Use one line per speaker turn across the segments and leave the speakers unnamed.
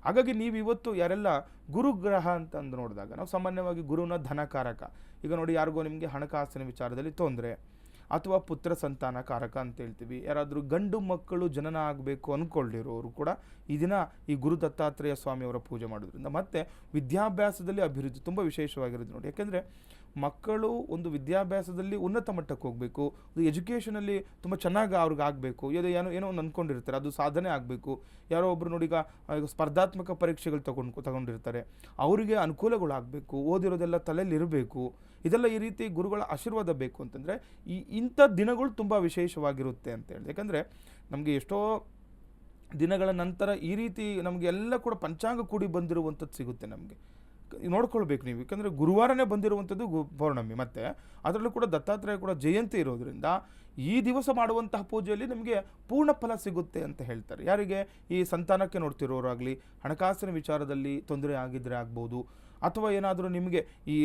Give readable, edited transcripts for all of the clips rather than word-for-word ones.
ಹಾಗಾಗಿ ನೀವು ಇವತ್ತು ಯಾರೆಲ್ಲ ಗುರುಗ್ರಹ ಅಂತಂದು ನೋಡಿದಾಗ ನಾವು ಸಾಮಾನ್ಯವಾಗಿ ಗುರುನ ಧನಕಾರಕ. ಈಗ ನೋಡಿ, ಯಾರಿಗೋ ನಿಮಗೆ ಹಣಕಾಸಿನ ವಿಚಾರದಲ್ಲಿ ತೊಂದರೆ ಅಥವಾ ಪುತ್ರ ಸಂತಾನ ಕಾರಕ ಅಂತ ಹೇಳ್ತೀವಿ. ಯಾರಾದರೂ ಗಂಡು ಮಕ್ಕಳು ಜನನ ಆಗಬೇಕು ಅಂದ್ಕೊಂಡಿರೋರು ಕೂಡ ಈ ದಿನ ಈ ಗುರು ದತ್ತಾತ್ರೇಯ ಸ್ವಾಮಿಯವರ ಪೂಜೆ ಮಾಡೋದ್ರಿಂದ ಮತ್ತು ವಿದ್ಯಾಭ್ಯಾಸದಲ್ಲಿ ಅಭಿವೃದ್ಧಿ ತುಂಬ ವಿಶೇಷವಾಗಿರುತ್ತೆ ನೋಡಿ. ಯಾಕೆಂದರೆ ಮಕ್ಕಳು ಒಂದು ವಿದ್ಯಾಭ್ಯಾಸದಲ್ಲಿ ಉನ್ನತ ಮಟ್ಟಕ್ಕೆ ಹೋಗಬೇಕು, ಒಂದು ಎಜುಕೇಷನಲ್ಲಿ ತುಂಬ ಚೆನ್ನಾಗಿ ಅವ್ರಿಗೆ ಆಗಬೇಕು, ಏನೋ ಒಂದು ಅಂದ್ಕೊಂಡಿರ್ತಾರೆ, ಅದು ಸಾಧನೆ ಆಗಬೇಕು. ಯಾರೋ ಒಬ್ಬರು ನೋಡಿ, ಈಗ ಸ್ಪರ್ಧಾತ್ಮಕ ಪರೀಕ್ಷೆಗಳು ತಗೊಂಡಿರ್ತಾರೆ, ಅವರಿಗೆ ಅನುಕೂಲಗಳಾಗಬೇಕು, ಓದಿರೋದೆಲ್ಲ ತಲೆಯಲ್ಲಿ ಇರಬೇಕು. ಇದೆಲ್ಲ ಈ ರೀತಿ ಗುರುಗಳ ಆಶೀರ್ವಾದ ಬೇಕು ಅಂತಂದರೆ ಇಂಥ ದಿನಗಳು ತುಂಬ ವಿಶೇಷವಾಗಿರುತ್ತೆ ಅಂತ ಹೇಳಿ. ಯಾಕಂದರೆ ನಮಗೆ ಎಷ್ಟೋ ದಿನಗಳ ನಂತರ ಈ ರೀತಿ ನಮಗೆ ಎಲ್ಲ ಕೂಡ ಪಂಚಾಂಗ ಕೂಡಿ ಬಂದಿರುವಂಥದ್ದು ಸಿಗುತ್ತೆ ನಮಗೆ. ನೋಡ್ಕೊಳ್ಬೇಕು ನೀವು. ಯಾಕಂದರೆ ಗುರುವಾರನೇ ಬಂದಿರುವಂಥದ್ದು ಪೌರ್ಣಮಿ, ಮತ್ತು ಅದರಲ್ಲೂ ಕೂಡ ದತ್ತಾತ್ರೇಯ ಕೂಡ ಜಯಂತಿ ಇರೋದ್ರಿಂದ ಈ ದಿವಸ ಮಾಡುವಂತಹ ಪೂಜೆಯಲ್ಲಿ ನಮಗೆ ಪೂರ್ಣ ಫಲ ಸಿಗುತ್ತೆ ಅಂತ ಹೇಳ್ತಾರೆ. ಯಾರಿಗೆ ಈ ಸಂತಾನಕ್ಕೆ ನೋಡ್ತಿರೋರಾಗಲಿ, ಹಣಕಾಸಿನ ವಿಚಾರದಲ್ಲಿ ತೊಂದರೆ ಆಗಿದ್ದರೆ ಆಗ್ಬೋದು, ಅಥವಾ ಏನಾದರೂ ನಿಮಗೆ ಈ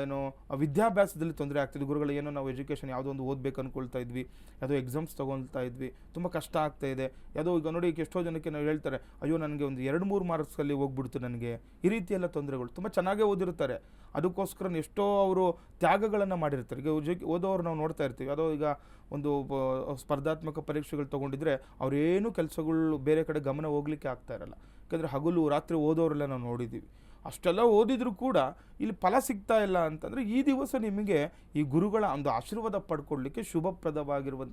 ಏನೋ ವಿದ್ಯಾಭ್ಯಾಸದಲ್ಲಿ ತೊಂದರೆ ಆಗ್ತಿದೆ, ಗುರುಗಳು ಏನೋ ನಾವು ಎಜುಕೇಷನ್ ಯಾವುದೋ ಒಂದು ಓದಬೇಕು ಅಂದ್ಕೊಳ್ತಾ ಇದ್ವಿ, ಯಾವುದೋ ಎಕ್ಸಾಮ್ಸ್ ತೊಗೊಳ್ತಾ ಇದ್ವಿ, ತುಂಬ ಕಷ್ಟ ಆಗ್ತಾ ಇದೆ, ಯಾವುದೋ ಈಗ ನೋಡಿ ಎಷ್ಟೋ ಜನಕ್ಕೆ ನಾವು ಹೇಳ್ತಾರೆ, ಅಯ್ಯೋ ನನಗೆ ಒಂದು 2-3 ಮಾರ್ಕ್ಸಲ್ಲಿ ಹೋಗ್ಬಿಡ್ತು ನನಗೆ, ಈ ರೀತಿ ಎಲ್ಲ ತೊಂದರೆಗಳು. ತುಂಬ ಚೆನ್ನಾಗೇ ಓದಿರ್ತಾರೆ, ಅದಕ್ಕೋಸ್ಕರ ಎಷ್ಟೋ ಅವರು ತ್ಯಾಗಗಳನ್ನು ಮಾಡಿರ್ತಾರೆ. ಈಗ ಓದೋರು ನಾವು ನೋಡ್ತಾ ಇರ್ತೀವಿ, ಯಾವುದೋ ಈಗ ಒಂದು ಸ್ಪರ್ಧಾತ್ಮಕ ಪರೀಕ್ಷೆಗಳು ತೊಗೊಂಡಿದ್ರೆ ಅವರೇನು ಕೆಲಸಗಳು ಬೇರೆ ಕಡೆ ಗಮನ ಹೋಗ್ಲಿಕ್ಕೆ ಆಗ್ತಾ ಇರಲ್ಲ. ಯಾಕಂದರೆ ಹಗಲು ರಾತ್ರಿ ಓದೋರೆಲ್ಲ ನಾವು ನೋಡಿದ್ದೀವಿ. ಅಷ್ಟೆಲ್ಲ ಓದಿದರೂ ಕೂಡ ಇಲ್ಲಿ ಫಲ ಸಿಗ್ತಾ ಇಲ್ಲ ಅಂತಂದರೆ ಈ ದಿವಸ ನಿಮಗೆ ಈ ಗುರುಗಳ ಒಂದು ಆಶೀರ್ವಾದ ಪಡ್ಕೊಳ್ಳಿಕ್ಕೆ ಶುಭಪ್ರದವಾಗಿರುವಂಥ